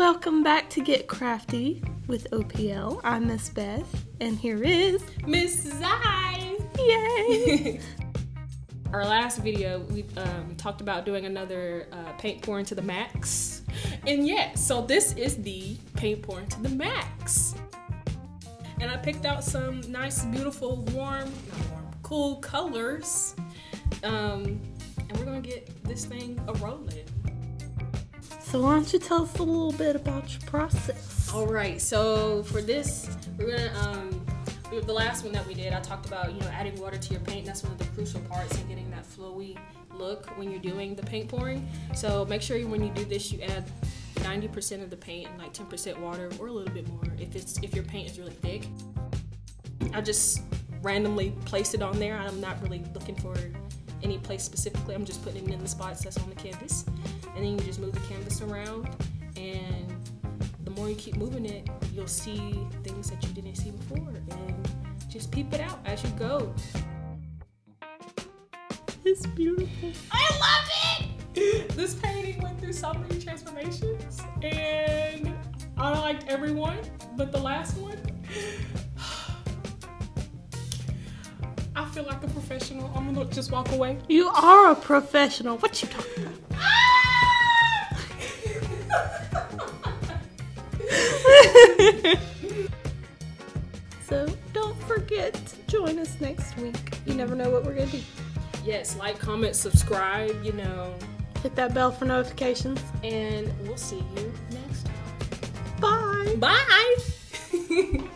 Welcome back to Get Crafty with OPL. I'm Miss Beth, and here is Miss Zai. Yay! Our last video, we talked about doing another paint pouring to the max. And yeah, so this is the paint pouring to the max. And I picked out some nice, beautiful, cool colors. And we're gonna get this thing a-rolling. So why don't you tell us a little bit about your process? All right, so for this, we're gonna, the last one that we did, I talked about, adding water to your paint. That's one of the crucial parts in getting that flowy look when you're doing the paint pouring. So make sure when you do this, you add 90% of the paint and like 10% water or a little bit more if your paint is really thick. I just randomly placed it on there. I'm not really looking for any place specifically. I'm just putting it in the spots that's on the canvas. And then you just move the canvas around, and the more you keep moving it, you'll see things that you didn't see before, and just peep it out as you go. It's beautiful. I love it! This painting went through so many transformations, and I liked every one, but the last one, I feel like a professional. I'm gonna just walk away. You are a professional. What you talking about? So don't forget to join us next week. You never know what we're gonna do. Yes, like, comment, subscribe, Hit that bell for notifications. and we'll see you next time. Bye. Bye!